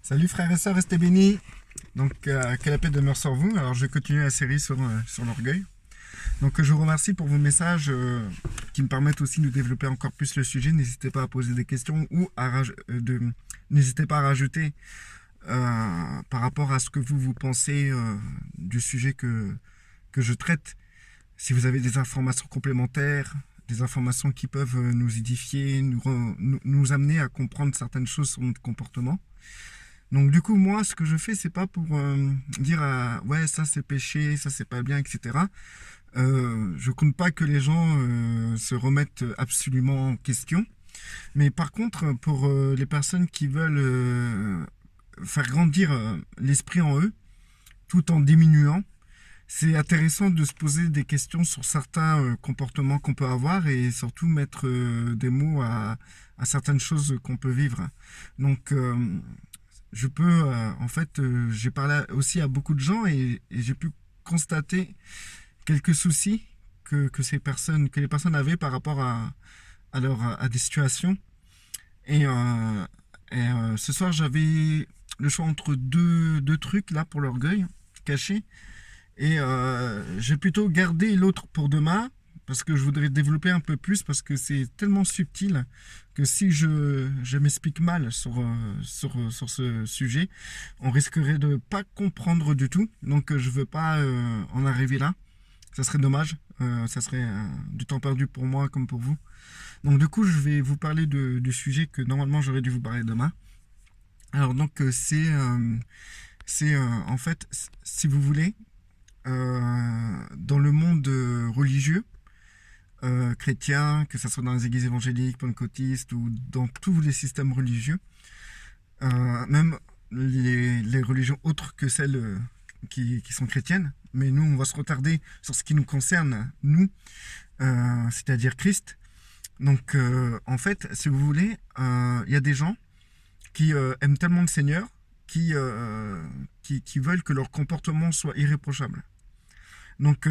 Salut frères et sœurs, restez bénis. Donc, que la paix demeure sur vous. Alors, je vais continuer la série sur l'orgueil. Donc, je vous remercie pour vos messages qui me permettent aussi de développer encore plus le sujet. N'hésitez pas à poser des questions ou n'hésitez pas à rajouter par rapport à ce que vous pensez du sujet que je traite. Si vous avez des informations complémentaires, des informations qui peuvent nous édifier, nous amener à comprendre certaines choses sur notre comportement. Donc du coup, moi, ce que je fais, c'est pas pour dire ouais, ça c'est péché, ça c'est pas bien, etc. Je compte pas que les gens se remettent absolument en question. Mais par contre, pour les personnes qui veulent faire grandir l'esprit en eux, tout en diminuant, c'est intéressant de se poser des questions sur certains comportements qu'on peut avoir et surtout mettre des mots à certaines choses qu'on peut vivre. Donc, je peux, j'ai parlé aussi à beaucoup de gens et j'ai pu constater quelques soucis que les personnes avaient par rapport à des situations. Et, ce soir, j'avais le choix entre deux trucs là pour l'orgueil caché. Et j'ai plutôt gardé l'autre pour demain parce que je voudrais développer un peu plus parce que c'est tellement subtil que si je m'explique mal sur ce sujet, on risquerait de ne pas comprendre du tout. Donc je ne veux pas en arriver là. Ça serait dommage. Ça serait du temps perdu pour moi comme pour vous. Donc du coup, je vais vous parler du sujet que normalement j'aurais dû vous parler demain. Alors donc c'est en fait, si vous voulez, dans le monde religieux, chrétien, que ce soit dans les églises évangéliques, pentecôtistes ou dans tous les systèmes religieux, même les religions autres que celles qui sont chrétiennes, mais nous on va se retarder sur ce qui nous concerne, nous, c'est-à-dire Christ. Donc en fait, si vous voulez, il y a des gens qui aiment tellement le Seigneur qui veulent que leur comportement soit irréprochable. Donc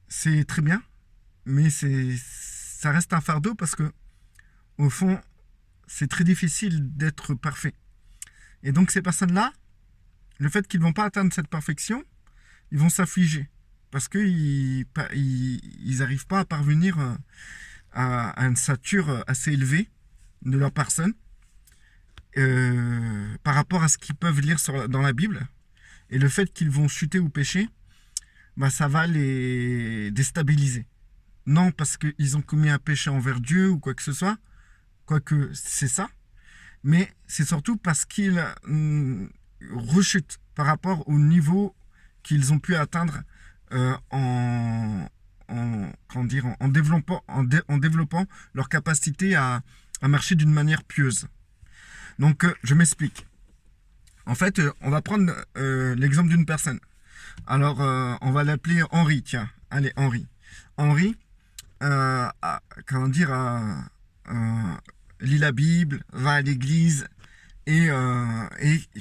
c'est très bien, mais ça reste un fardeau parce que au fond, c'est très difficile d'être parfait. Et donc ces personnes-là, le fait qu'ils ne vont pas atteindre cette perfection, ils vont s'affliger parce qu'ils n'arrivent pas à parvenir à une stature assez élevée de leur personne par rapport à ce qu'ils peuvent lire dans la Bible. Et le fait qu'ils vont chuter ou pécher, bah, ça va les déstabiliser. Non parce qu'ils ont commis un péché envers Dieu ou quoi que ce soit, quoique c'est ça, mais c'est surtout parce qu'ils rechutent par rapport au niveau qu'ils ont pu atteindre en développant leur capacité à marcher d'une manière pieuse. Donc je m'explique. En fait, on va prendre l'exemple d'une personne. Alors, on va l'appeler Henri, tiens. Allez, Henri. Henri, lit la Bible, va à l'église et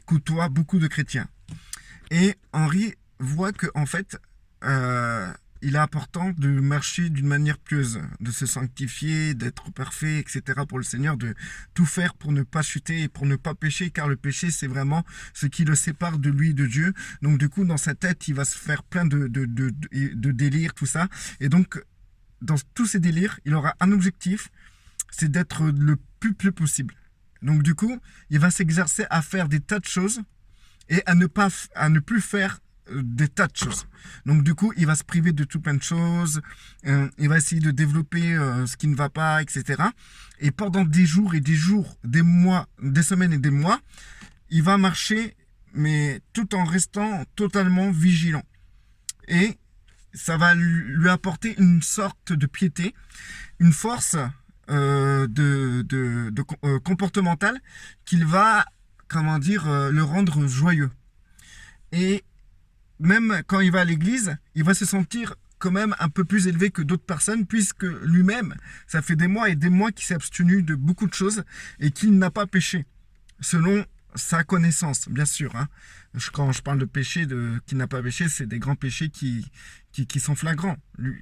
côtoie beaucoup de chrétiens. Et Henri voit que, en fait, il est important de marcher d'une manière pieuse, de se sanctifier, d'être parfait, etc. pour le Seigneur, de tout faire pour ne pas chuter et pour ne pas pécher, car le péché, c'est vraiment ce qui le sépare de lui et de Dieu. Donc du coup, dans sa tête, il va se faire plein de délires, tout ça. Et donc, dans tous ces délires, il aura un objectif, c'est d'être le plus possible. Donc du coup, il va s'exercer à faire des tas de choses et à ne plus faire des tas de choses. Donc du coup, il va se priver de tout plein de choses, il va essayer de développer ce qui ne va pas, etc. Et pendant des jours et des jours, des mois, des semaines et des mois, il va marcher, mais tout en restant totalement vigilant. Et ça va lui apporter une sorte de piété, une force comportementale qu'il va, le rendre joyeux. Et même quand il va à l'église, il va se sentir quand même un peu plus élevé que d'autres personnes, puisque lui-même, ça fait des mois et des mois qu'il s'est abstenu de beaucoup de choses et qu'il n'a pas péché, selon sa connaissance, bien sûr. Hein. Quand je parle de péché, qu'il n'a pas péché, c'est des grands péchés qui sont flagrants. Lui,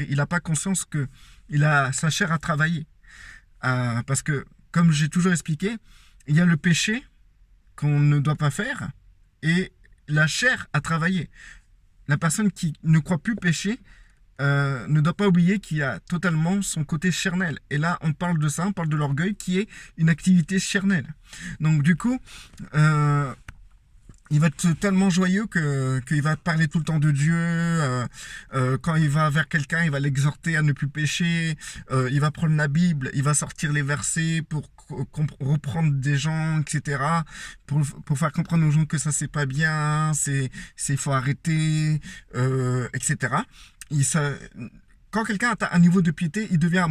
il n'a pas conscience qu'il a sa chair à travailler. Parce que, comme j'ai toujours expliqué, il y a le péché qu'on ne doit pas faire et la chair à travailler. La personne qui ne croit plus pécher ne doit pas oublier qu'il y a totalement son côté charnel. Et là, on parle de ça, on parle de l'orgueil qui est une activité charnelle. Donc du coup, il va être tellement joyeux qu'il va parler tout le temps de Dieu. Quand il va vers quelqu'un, il va l'exhorter à ne plus pécher. Il va prendre la Bible, il va sortir les versets pour reprendre des gens, etc. Pour faire comprendre aux gens que ça c'est pas bien, c'est faut arrêter, etc. Quand quelqu'un atteint un niveau de piété, il devient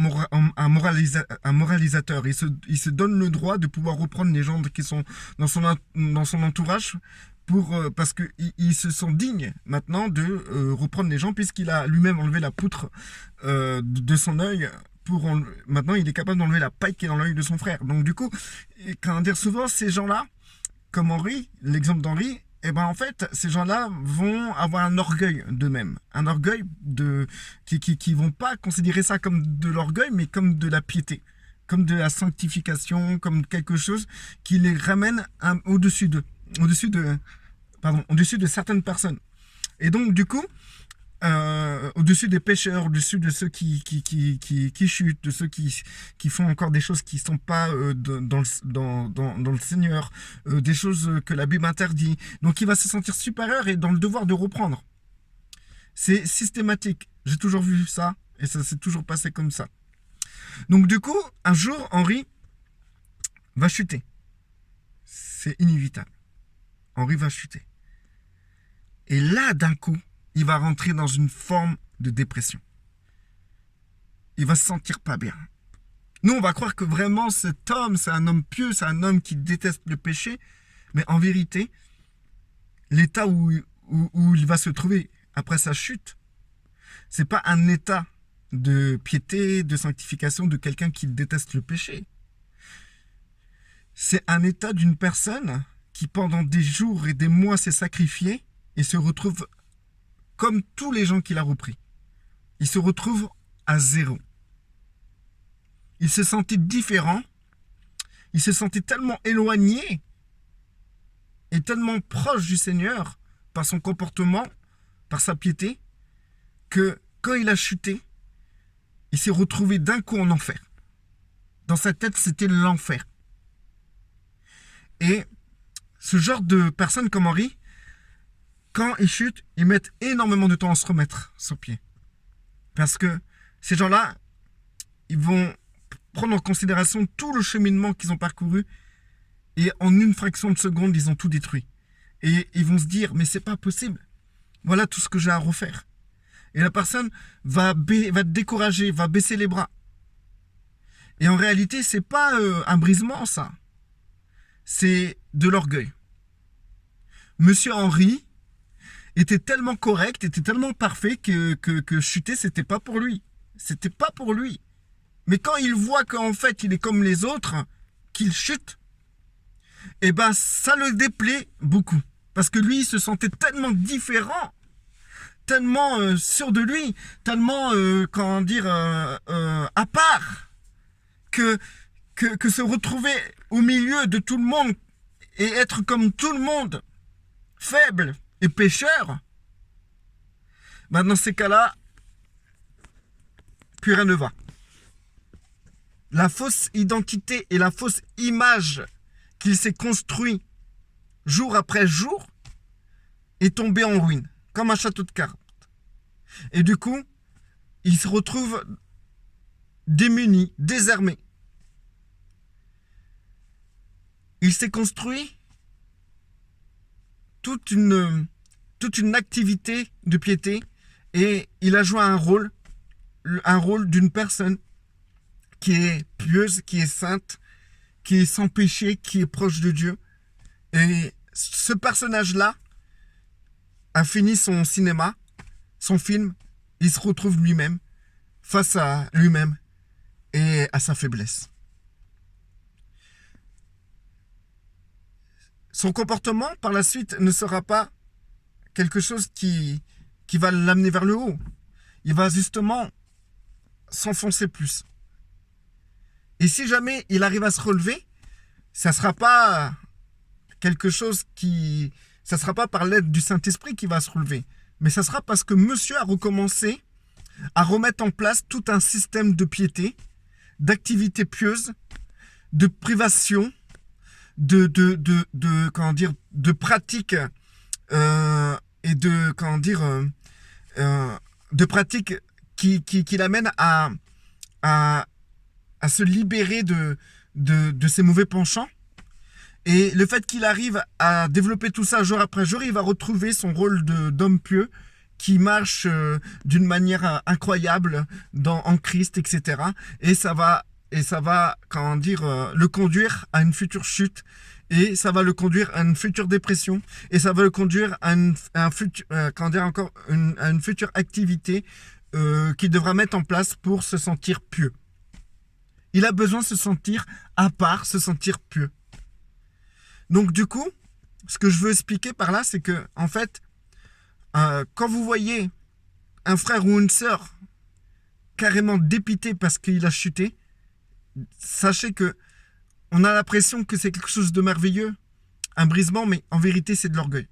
un moralisateur. Il se donne le droit de pouvoir reprendre les gens qui sont dans son entourage parce qu'il se sent digne maintenant de reprendre les gens puisqu'il a lui-même enlevé la poutre de son œil. Maintenant, il est capable d'enlever la paille qui est dans l'œil de son frère. Donc du coup, comment dire, souvent ces gens-là, comme Henri, l'exemple d'Henri, et ben en fait, ces gens-là vont avoir un orgueil d'eux-mêmes, un orgueil qui vont pas considérer ça comme de l'orgueil, mais comme de la piété, comme de la sanctification, comme quelque chose qui les ramène au-dessus au-dessus de certaines personnes. Et donc du coup, au-dessus des pécheurs, au-dessus de ceux qui chutent, de ceux qui font encore des choses qui ne sont pas dans le Seigneur, des choses que la Bible interdit. Donc il va se sentir supérieur et dans le devoir de reprendre. C'est systématique. J'ai toujours vu ça et ça s'est toujours passé comme ça. Donc du coup, un jour, Henri va chuter. C'est inévitable. Henri va chuter. Et là, d'un coup, il va rentrer dans une forme de dépression. Il va se sentir pas bien. Nous, on va croire que vraiment cet homme, c'est un homme pieux, c'est un homme qui déteste le péché. Mais en vérité, l'état où il va se trouver après sa chute, c'est pas un état de piété, de sanctification de quelqu'un qui déteste le péché. C'est un état d'une personne qui pendant des jours et des mois s'est sacrifiée et se retrouve comme tous les gens qu'il a repris. Il se retrouve à zéro. Il se sentait différent. Il se sentait tellement éloigné et tellement proche du Seigneur par son comportement, par sa piété, que quand il a chuté, il s'est retrouvé d'un coup en enfer. Dans sa tête, c'était l'enfer. Et ce genre de personnes comme Henri, quand ils chutent, ils mettent énormément de temps à se remettre sur pied. Parce que ces gens-là, ils vont prendre en considération tout le cheminement qu'ils ont parcouru et en une fraction de seconde, ils ont tout détruit. Et ils vont se dire, mais c'est pas possible. Voilà tout ce que j'ai à refaire. Et la personne va décourager, va baisser les bras. Et en réalité, c'est pas un brisement, ça. C'est de l'orgueil. Monsieur Henri était tellement correct, était tellement parfait que chuter, c'était pas pour lui. C'était pas pour lui. Mais quand il voit qu'en fait, il est comme les autres, qu'il chute, eh ben, ça le déplaît beaucoup. Parce que lui, il se sentait tellement différent, tellement sûr de lui, tellement, à part, que se retrouver au milieu de tout le monde et être comme tout le monde, faible et pécheur, ben dans ces cas-là, plus rien ne va. La fausse identité et la fausse image qu'il s'est construit jour après jour est tombée en ruine, comme un château de cartes. Et du coup, il se retrouve démuni, désarmé. Il s'est construit toute une activité de piété et il a joué un rôle d'une personne qui est pieuse, qui est sainte, qui est sans péché, qui est proche de Dieu. Et ce personnage-là a fini son cinéma, son film. Il se retrouve lui-même, face à lui-même et à sa faiblesse. Son comportement, par la suite, ne sera pas quelque chose qui va l'amener vers le haut. Il va justement s'enfoncer plus. Et si jamais il arrive à se relever, ça ne sera pas quelque chose qui... Ça ne sera pas par l'aide du Saint-Esprit qui va se relever, mais ça sera parce que monsieur a recommencé à remettre en place tout un système de piété, d'activité pieuse, de privation, de pratiques et de pratiques qui l'amènent à se libérer de ses mauvais penchants. Et le fait qu'il arrive à développer tout ça jour après jour, il va retrouver son rôle d'homme pieux qui marche d'une manière incroyable en Christ, etc. Et ça va le conduire à une future chute. Et ça va le conduire à une future dépression. Et ça va le conduire à une future activité qu'il devra mettre en place pour se sentir pieux. Il a besoin de se sentir à part, se sentir pieux. Donc du coup, ce que je veux expliquer par là, c'est que en fait, quand vous voyez un frère ou une sœur carrément dépité parce qu'il a chuté, sachez que on a l'impression que c'est quelque chose de merveilleux, un brisement, mais en vérité c'est de l'orgueil.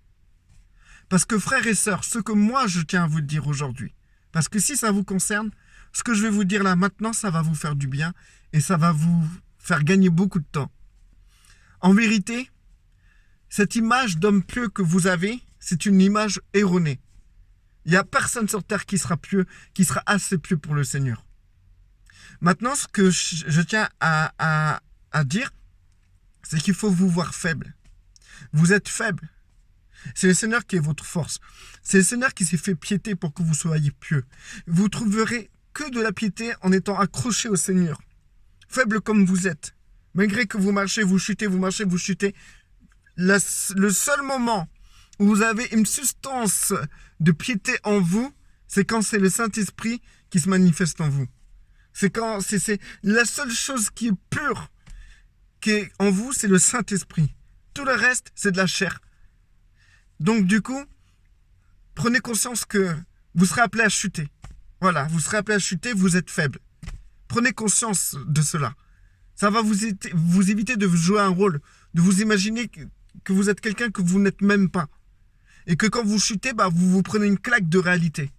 Parce que frères et sœurs, ce que moi je tiens à vous dire aujourd'hui, parce que si ça vous concerne, ce que je vais vous dire là maintenant, ça va vous faire du bien et ça va vous faire gagner beaucoup de temps. En vérité, cette image d'homme pieux que vous avez, c'est une image erronée. Il n'y a personne sur terre qui sera pieux, qui sera assez pieux pour le Seigneur. Maintenant, ce que je tiens à dire, c'est qu'il faut vous voir faible. Vous êtes faible. C'est le Seigneur qui est votre force. C'est le Seigneur qui s'est fait piété pour que vous soyez pieux. Vous trouverez que de la piété en étant accroché au Seigneur. Faible comme vous êtes. Malgré que vous marchez, vous chutez, vous marchez, vous chutez. Le seul moment où vous avez une substance de piété en vous, c'est quand c'est le Saint-Esprit qui se manifeste en vous. C'est quand c'est la seule chose qui est pure qui est en vous, c'est le Saint-Esprit. Tout le reste, c'est de la chair. Donc du coup, prenez conscience que vous serez appelé à chuter. Voilà, vous serez appelé à chuter, vous êtes faible. Prenez conscience de cela. Ça va vous éviter de jouer un rôle, de vous imaginer que vous êtes quelqu'un que vous n'êtes même pas. Et que quand vous chutez, vous prenez une claque de réalité.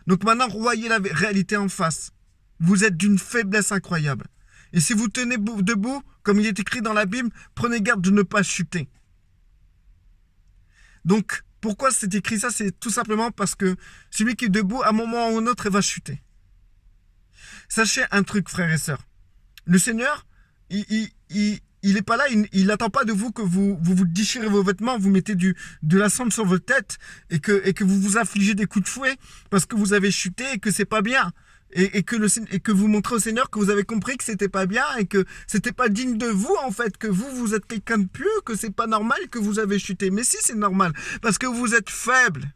Donc maintenant, voyez la réalité en face. Vous êtes d'une faiblesse incroyable. Et si vous tenez debout, comme il est écrit dans la Bible, prenez garde de ne pas chuter. Donc, pourquoi c'est écrit ça? C'est tout simplement parce que celui qui est debout, à un moment ou à un autre, il va chuter. Sachez un truc, frères et sœurs. Le Seigneur, il n'est pas là, il n'attend pas de vous que vous déchirez vos vêtements, vous mettez de la cendre sur votre tête et que vous vous affligez des coups de fouet parce que vous avez chuté et que c'est pas bien. Et que vous montrez au Seigneur que vous avez compris que c'était pas bien et que c'était pas digne de vous en fait, que vous êtes quelqu'un de pieux, que c'est pas normal que vous avez chuté. Mais si, c'est normal, parce que vous êtes faible.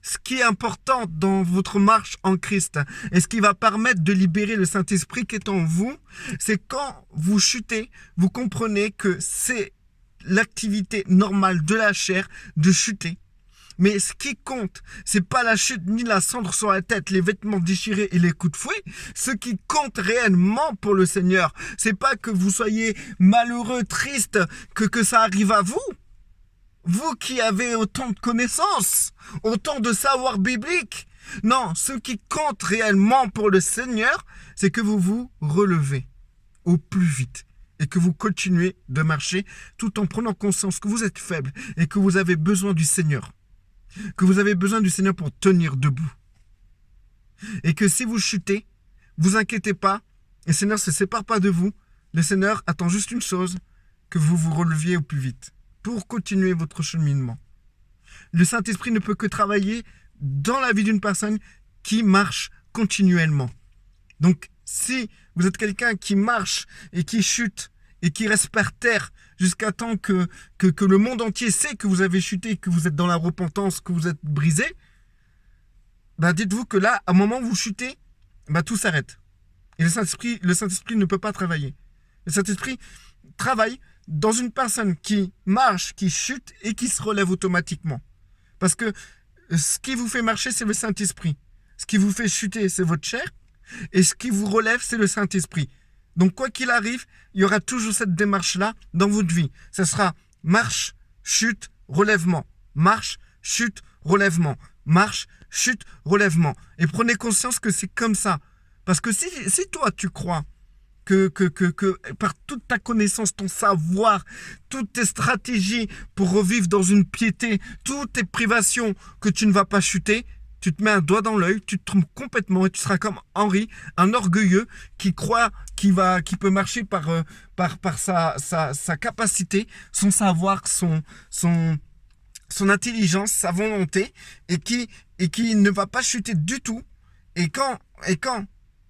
Ce qui est important dans votre marche en Christ et ce qui va permettre de libérer le Saint-Esprit qui est en vous, c'est quand vous chutez, vous comprenez que c'est l'activité normale de la chair de chuter. Mais ce qui compte, c'est pas la chute ni la cendre sur la tête, les vêtements déchirés et les coups de fouet. Ce qui compte réellement pour le Seigneur, c'est pas que vous soyez malheureux, triste, que ça arrive à vous. Vous qui avez autant de connaissances, autant de savoir biblique. Non, ce qui compte réellement pour le Seigneur, c'est que vous vous relevez au plus vite et que vous continuez de marcher tout en prenant conscience que vous êtes faible et que vous avez besoin du Seigneur. Que vous avez besoin du Seigneur pour tenir debout. Et que si vous chutez, vous inquiétez pas, le Seigneur ne se sépare pas de vous. Le Seigneur attend juste une chose, que vous vous releviez au plus vite pour continuer votre cheminement. Le Saint-Esprit ne peut que travailler dans la vie d'une personne qui marche continuellement. Donc, si vous êtes quelqu'un qui marche et qui chute et qui reste par terre jusqu'à temps que le monde entier sait que vous avez chuté, que vous êtes dans la repentance, que vous êtes brisé, dites-vous que là, à un moment où vous chutez, tout s'arrête. Et le Saint-Esprit ne peut pas travailler. Le Saint-Esprit travaille dans une personne qui marche, qui chute et qui se relève automatiquement. Parce que ce qui vous fait marcher, c'est le Saint-Esprit. Ce qui vous fait chuter, c'est votre chair. Et ce qui vous relève, c'est le Saint-Esprit. Donc, quoi qu'il arrive, il y aura toujours cette démarche-là dans votre vie. Ce sera marche, chute, relèvement. Marche, chute, relèvement. Marche, chute, relèvement. Et prenez conscience que c'est comme ça. Parce que si toi, tu crois que par toute ta connaissance, ton savoir, toutes tes stratégies pour revivre dans une piété, toutes tes privations, que tu ne vas pas chuter, tu te mets un doigt dans l'œil, tu te trompes complètement et tu seras comme Henri, un orgueilleux qui croit qui peut marcher par sa capacité, son savoir, son intelligence, sa volonté et qui ne va pas chuter du tout. Et quand,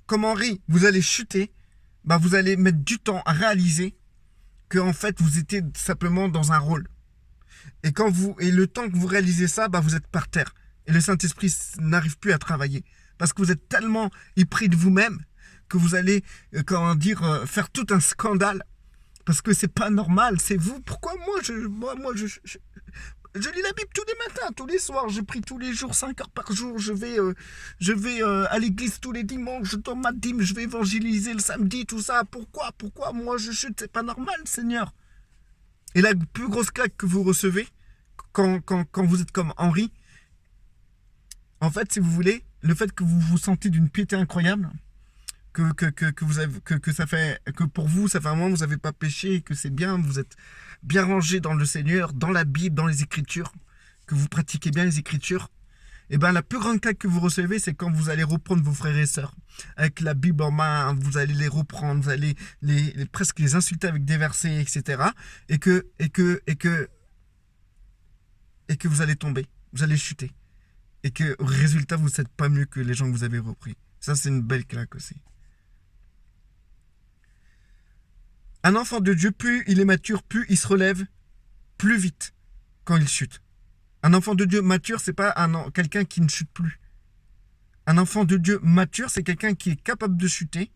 comme Henri, vous allez chuter, bah vous allez mettre du temps à réaliser que en fait vous étiez simplement dans un rôle. Et le temps que vous réalisez ça, bah vous êtes par terre. Et le Saint-Esprit n'arrive plus à travailler. Parce que vous êtes tellement épris de vous-même que vous allez, faire tout un scandale. Parce que c'est pas normal, c'est vous. Pourquoi moi, je lis la Bible tous les matins, tous les soirs. Je prie tous les jours, 5 heures par jour. Je vais à l'église tous les dimanches. Je donne ma dîme, je vais évangéliser le samedi, tout ça. Pourquoi moi je chute? C'est pas normal, Seigneur. Et la plus grosse claque que vous recevez, quand vous êtes comme Henri, en fait, si vous voulez, le fait que vous vous sentez d'une piété incroyable, que pour vous, ça fait un moment que vous n'avez pas péché, que c'est bien, vous êtes bien rangé dans le Seigneur, dans la Bible, dans les Écritures, que vous pratiquez bien les Écritures, et bien la plus grande claque que vous recevez, c'est quand vous allez reprendre vos frères et sœurs, avec la Bible en main, vous allez les reprendre, vous allez presque les insulter avec des versets, etc. Et que vous allez tomber, vous allez chuter. Et que, au résultat, vous n'êtes pas mieux que les gens que vous avez repris. Ça, c'est une belle claque aussi. Un enfant de Dieu, plus il est mature, plus il se relève plus vite quand il chute. Un enfant de Dieu mature, c'est pas quelqu'un qui ne chute plus. Un enfant de Dieu mature, c'est quelqu'un qui est capable de chuter,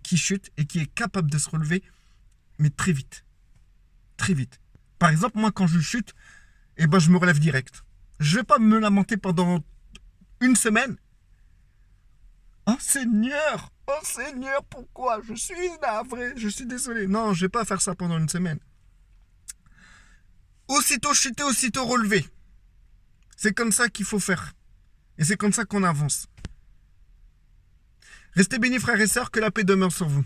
qui chute et qui est capable de se relever, mais très vite. Très vite. Par exemple, moi, quand je chute, je me relève direct. Je ne vais pas me lamenter pendant une semaine. Oh Seigneur, pourquoi? Je suis navré, je suis désolé. Non, je ne vais pas faire ça pendant une semaine. Aussitôt chuté, aussitôt relevé. C'est comme ça qu'il faut faire. Et c'est comme ça qu'on avance. Restez bénis, frères et sœurs, que la paix demeure sur vous.